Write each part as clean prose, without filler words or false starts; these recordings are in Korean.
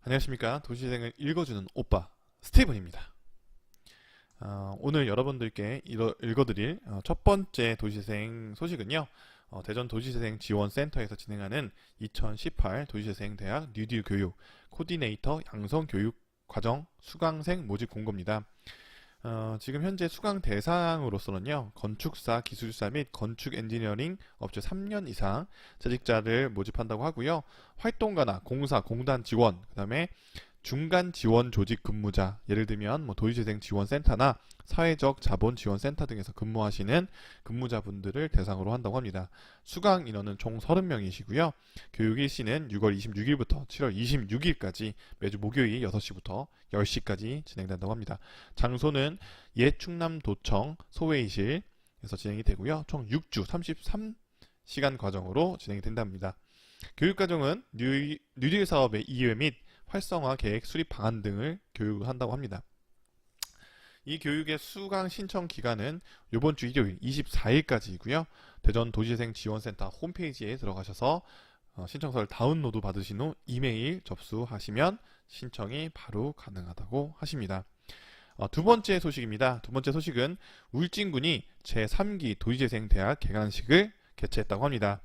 안녕하십니까. 도시재생을 읽어주는 오빠 스티븐입니다. 오늘 여러분들께 읽어드릴 첫 번째 도시재생 소식은요, 대전 도시재생지원센터에서 진행하는 2018 도시재생대학 뉴딜 교육 코디네이터 양성교육 과정 수강생 모집 공고입니다. 지금 현재 수강 대상으로서는요, 건축사, 기술사 및 건축 엔지니어링 업체 3년 이상 재직자를 모집한다고 하고요. 활동가나 공사, 공단 지원, 그 다음에 중간 지원 조직 근무자, 예를 들면 도시재생 지원센터나 사회적 자본 지원센터 등에서 근무하시는 근무자분들을 대상으로 한다고 합니다. 수강 인원은 총 30명이시고요. 교육 일시는 6월 26일부터 7월 26일까지 매주 목요일 6시부터 10시까지 진행된다고 합니다. 장소는 옛 충남도청 소회의실에서 진행이 되고요. 총 6주 33시간 과정으로 진행이 된답니다. 교육과정은 뉴딜 사업의 이해 및 활성화 계획 수립 방안 등을 교육한다고 합니다. 이 교육의 수강 신청 기간은 이번 주 일요일 24일까지이고요. 대전 도시재생 지원센터 홈페이지에 들어가셔서 신청서를 다운로드 받으신 후 이메일 접수하시면 신청이 바로 가능하다고 하십니다. 두 번째 소식입니다. 두 번째 소식은 울진군이 제3기 도시재생대학 개강식을 개최했다고 합니다.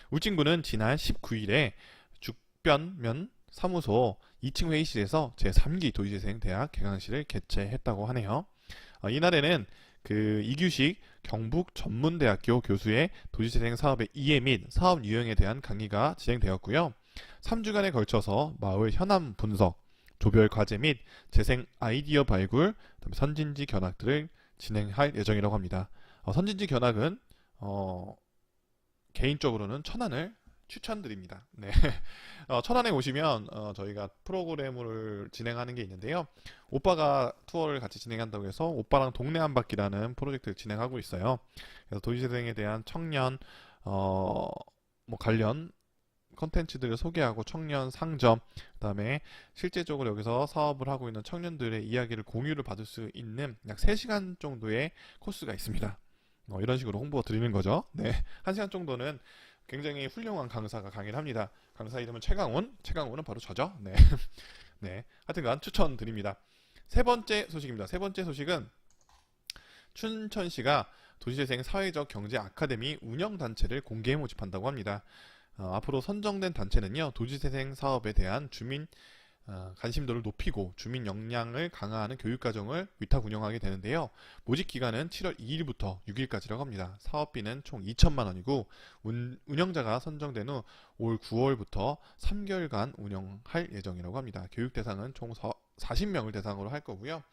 울진군은 지난 19일에 죽변면 사무소 2층 회의실에서 제3기 도시재생대학 개강식을 개최했다고 하네요. 이날에는 이규식 경북전문대학교 교수의 도시재생 사업의 이해 및 사업 유형에 대한 강의가 진행되었고요. 3주간에 걸쳐서 마을 현안 분석, 조별 과제 및 재생 아이디어 발굴, 선진지 견학들을 진행할 예정이라고 합니다. 선진지 견학은 개인적으로는 천안을 추천드립니다. 네. 천안에 오시면 저희가 프로그램을 진행하는 게 있는데요. 오빠가 투어를 같이 진행한다고 해서 오빠랑 동네 한 바퀴라는 프로젝트를 진행하고 있어요. 그래서 도시재생에 대한 청년 관련 컨텐츠들을 소개하고 청년 상점, 그다음에 실제적으로 여기서 사업을 하고 있는 청년들의 이야기를 공유를 받을 수 있는 약 3시간 정도의 코스가 있습니다. 이런 식으로 홍보 드리는 거죠. 네. 1시간 정도는 굉장히 훌륭한 강사가 강의를 합니다. 강사 이름은 최강훈은 바로 저죠. 네. 네. 하여튼간 추천드립니다. 세 번째 소식입니다. 세 번째 소식은 춘천시가 도시재생 사회적 경제 아카데미 운영단체를 공개 모집한다고 합니다. 앞으로 선정된 단체는요, 도시재생 사업에 대한 주민 관심도를 높이고 주민 역량을 강화하는 교육과정을 위탁 운영하게 되는데요. 모집 기간은 7월 2일부터 6일까지라고 합니다. 사업비는 총 2천만 원이고 운영자가 선정된 후 올 9월부터 3개월간 운영할 예정이라고 합니다. 교육 대상은 총 40명을 대상으로 할 거고요.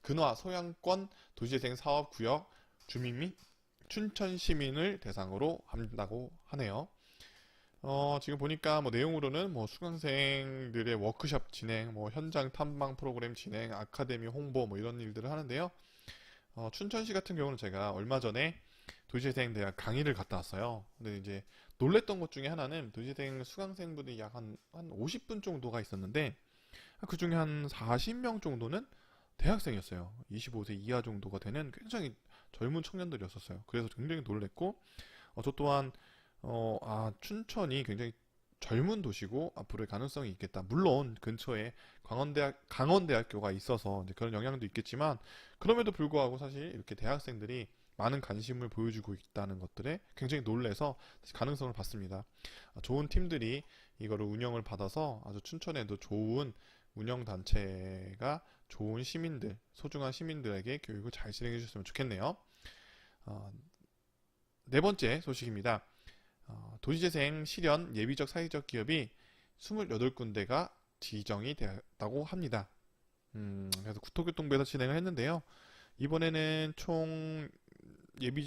근화 소양권 도시재생 사업구역 주민 및 춘천 시민을 대상으로 한다고 하네요. 지금 보니까 내용으로는 수강생들의 워크숍 진행, 현장 탐방 프로그램 진행, 아카데미 홍보 이런 일들을 하는데요. 춘천시 같은 경우는 제가 얼마 전에 도시재생대학 강의를 갔다 왔어요. 근데 이제 놀랬던 것 중에 하나는 도시재생 수강생분들이 약 한 50분 정도가 있었는데 그 중에 한 40명 정도는 대학생이었어요. 25세 이하 정도가 되는 굉장히 젊은 청년들이었어요. 그래서 굉장히 놀랬고, 저 또한 춘천이 굉장히 젊은 도시고 앞으로의 가능성이 있겠다. 물론 근처에 강원대학교가 있어서 이제 그런 영향도 있겠지만, 그럼에도 불구하고 사실 이렇게 대학생들이 많은 관심을 보여주고 있다는 것들에 굉장히 놀래서 가능성을 봤습니다. 좋은 팀들이 이거를 운영을 받아서 아주 춘천에도 좋은 운영단체가 좋은 시민들, 소중한 시민들에게 교육을 잘 진행해 주셨으면 좋겠네요. 네 번째 소식입니다. 도시재생 실현 예비적 사회적 기업이 28군데가 지정이 되었다고 합니다. 그래서 국토교통부에서 진행을 했는데요. 이번에는 총 예비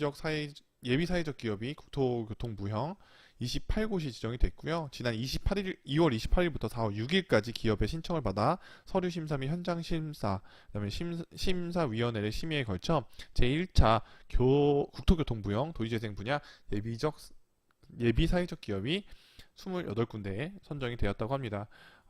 사회적 기업이 국토교통부형 28곳이 지정이 됐고요. 지난 2월 28일부터 4월 6일까지 기업의 신청을 받아 서류 심사 및 현장 심사, 그다음에 심사위원회의 심의에 걸쳐 제1차 국토교통부형 도시재생 분야 예비 사회적 기업이 28군데에 선정이 되었다고 합니다.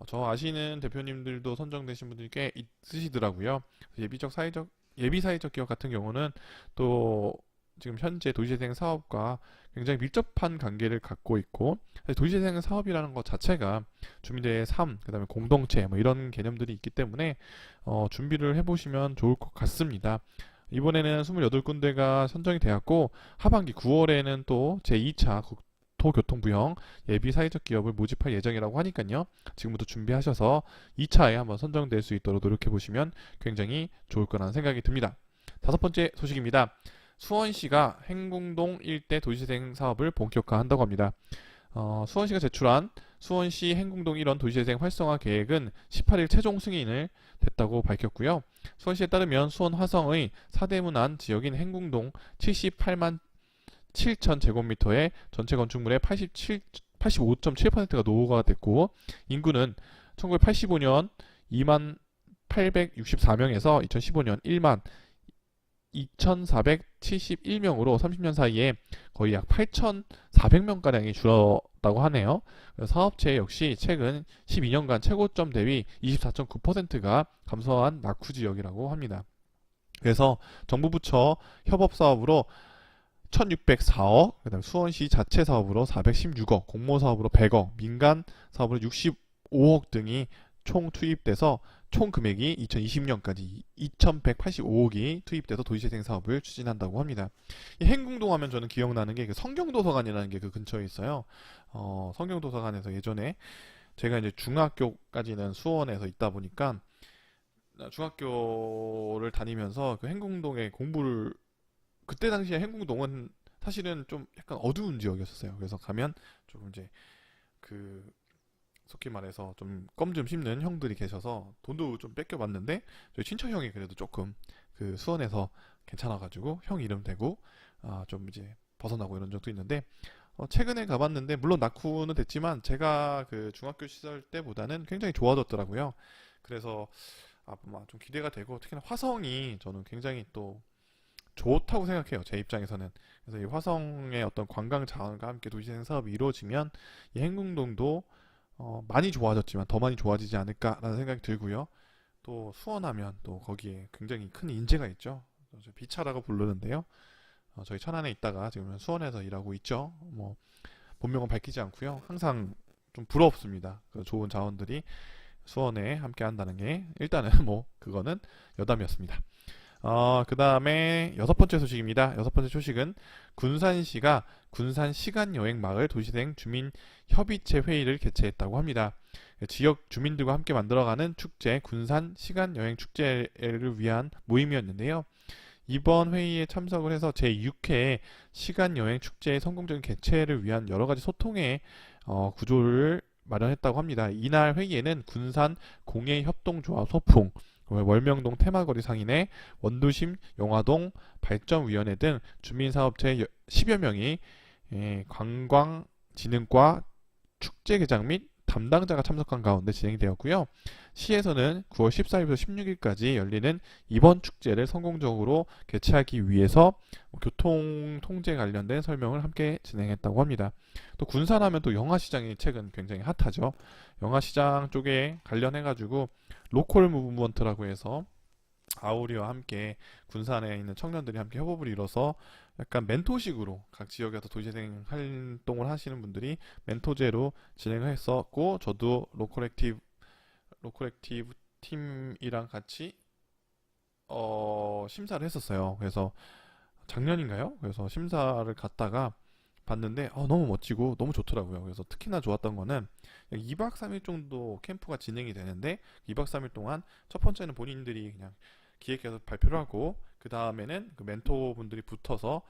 저 아시는 대표님들도 선정되신 분들이 꽤 있으시더라고요. 예비 사회적 기업 같은 경우는 또 지금 현재 도시재생 사업과 굉장히 밀접한 관계를 갖고 있고, 사실 도시재생 사업이라는 것 자체가 주민들의 삶, 그다음에 공동체 뭐 이런 개념들이 있기 때문에 준비를 해보시면 좋을 것 같습니다. 이번에는 28군데가 선정이 되었고, 하반기 9월에는 또 제2차 국토교통부형 예비 사회적 기업을 모집할 예정이라고 하니까요. 지금부터 준비하셔서 2차에 한번 선정될 수 있도록 노력해 보시면 굉장히 좋을 거라는 생각이 듭니다. 다섯 번째 소식입니다. 수원시가 행궁동 일대 도시재생 사업을 본격화한다고 합니다. 수원시가 제출한 수원시 행궁동 1원 도시재생 활성화 계획은 18일 최종 승인을 됐다고 밝혔고요. 수원시에 따르면 수원 화성의 4대문 안 지역인 행궁동 78만 7천 제곱미터의 전체 건축물의 85.7%가 노후가 됐고, 인구는 1985년 2만 864명에서 2015년 1만 2,471명으로 30년 사이에 거의 약 8,400명가량이 줄었다고 하네요. 사업체 역시 최근 12년간 최고점 대비 24.9%가 감소한 낙후 지역이라고 합니다. 그래서 정부 부처 협업 사업으로 1604억, 그다음에 수원시 자체 사업으로 416억, 공모 사업으로 100억, 민간 사업으로 65억 등이 총 투입돼서 총 금액이 2020년까지 2,185억이 투입돼서 도시재생 사업을 추진한다고 합니다. 이 행궁동 하면 저는 기억나는 게 그 성경도서관이라는 게 그 근처에 있어요. 성경도서관에서 예전에 제가 이제 중학교까지는 수원에서 있다 보니까 중학교를 다니면서 그 행궁동에 공부를, 그때 당시에 행궁동은 사실은 좀 약간 어두운 지역이었어요. 그래서 가면 좀 이제 그 속히 말해서 좀 껌 좀 씹는 형들이 계셔서 돈도 좀 뺏겨봤는데, 저희 친척 형이 그래도 조금 그 수원에서 괜찮아가지고 형 이름 대고 좀 이제 벗어나고 이런 적도 있는데, 최근에 가봤는데 물론 낙후는 됐지만 제가 그 중학교 시절 때보다는 굉장히 좋아졌더라고요. 그래서 아마 좀 기대가 되고, 특히나 화성이 저는 굉장히 또 좋다고 생각해요. 제 입장에서는. 그래서 이 화성의 어떤 관광 자원과 함께 도시재생 사업이 이루어지면 이 행궁동도 많이 좋아졌지만 더 많이 좋아지지 않을까라는 생각이 들고요. 또 수원하면 또 거기에 굉장히 큰 인재가 있죠. 비차라고 부르는데요. 저희 천안에 있다가 지금 수원에서 일하고 있죠. 뭐 본명은 밝히지 않고요. 항상 좀 부럽습니다. 그 좋은 자원들이 수원에 함께 한다는 게 일단은 뭐 그거는 여담이었습니다. 그 다음에 여섯 번째 소식입니다. 여섯 번째 소식은 군산시가 군산 시간여행 마을 도시재생 주민협의체 회의를 개최했다고 합니다. 지역 주민들과 함께 만들어가는 축제, 군산 시간여행 축제를 위한 모임이었는데요. 이번 회의에 참석을 해서 제6회 시간여행 축제의 성공적인 개최를 위한 여러가지 소통의 구조를 마련했다고 합니다. 이날 회의에는 군산 공예협동조합 소풍, 월명동 테마거리 상인회, 원도심 영화동 발전위원회 등 주민사업체 10여 명이 관광진흥과 축제 개장 및 담당자가 참석한 가운데 진행이 되었고요. 시에서는 9월 14일부터 16일까지 열리는 이번 축제를 성공적으로 개최하기 위해서 교통 통제 관련된 설명을 함께 진행했다고 합니다. 또 군산하면 또 영화시장이 최근 굉장히 핫하죠. 영화시장 쪽에 관련해가지고 로컬 무브먼트라고 해서 아우리와 함께 군산에 있는 청년들이 함께 협업을 이뤄서 약간 멘토식으로 각 지역에서 도시재생 활동을 하시는 분들이 멘토제로 진행을 했었고, 저도 로컬 액티브 팀이랑 같이 심사를 했었어요. 그래서 작년인가요? 그래서 심사를 갔다가 봤는데 너무 멋지고 너무 좋더라고요. 그래서 특히나 좋았던 거는 2박 3일 정도 캠프가 진행이 되는데, 2박 3일 동안 첫 번째는 본인들이 그냥 기획해서 발표를 하고, 그 다음에는 그 멘토분들이 붙어서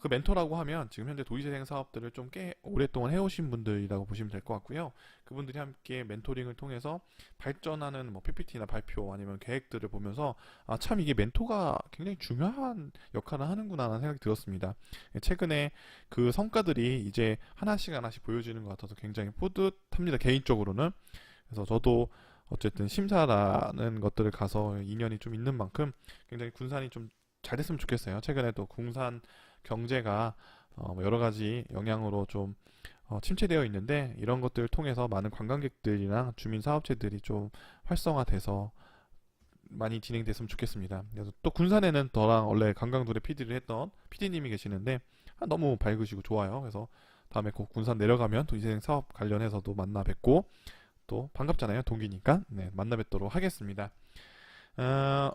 그 멘토라고 하면 지금 현재 도시재생 사업들을 좀 꽤 오랫동안 해오신 분들이라고 보시면 될 것 같고요. 그분들이 함께 멘토링을 통해서 발전하는 뭐 PPT나 발표 아니면 계획들을 보면서 참 이게 멘토가 굉장히 중요한 역할을 하는구나 라는 생각이 들었습니다. 최근에 그 성과들이 이제 하나씩 하나씩 보여지는 것 같아서 굉장히 뿌듯합니다, 개인적으로는. 그래서 저도 어쨌든 심사라는 것들을 가서 인연이 좀 있는 만큼 굉장히 군산이 좀 잘 됐으면 좋겠어요. 최근에도 군산 경제가 뭐 여러 가지 영향으로 좀 침체되어 있는데, 이런 것들을 통해서 많은 관광객들이랑 주민 사업체들이 좀 활성화돼서 많이 진행됐으면 좋겠습니다. 그래서 또 군산에는 저랑 원래 강강돌에 PD를 했던 PD님이 계시는데 너무 밝으시고 좋아요. 그래서 다음에 꼭 군산 내려가면 도시재생 사업 관련해서도 만나 뵙고 또 반갑잖아요. 동기니까 네, 만나 뵙도록 하겠습니다.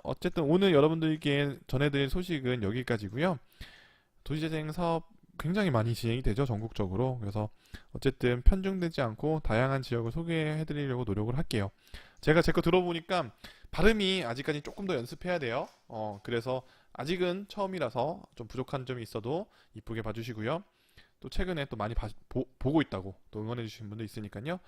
어쨌든 오늘 여러분들께 전해드릴 소식은 여기까지고요. 도시재생 사업 굉장히 많이 진행이 되죠, 전국적으로. 그래서 어쨌든 편중되지 않고 다양한 지역을 소개해드리려고 노력을 할게요. 제가 제 거 들어보니까 발음이 아직까지 조금 더 연습해야 돼요. 그래서 아직은 처음이라서 좀 부족한 점이 있어도 이쁘게 봐주시고요. 또 최근에 또 많이 보고 있다고 또 응원해주시는 분도 있으니까요.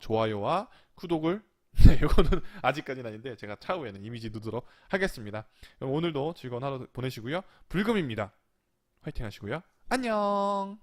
좋아요와 구독을 네, 이거는 아직까지는 아닌데 제가 차후에는 이미지 누르도록 하겠습니다. 그럼 오늘도 즐거운 하루 보내시고요. 불금입니다. 화이팅 하시고요. 안녕.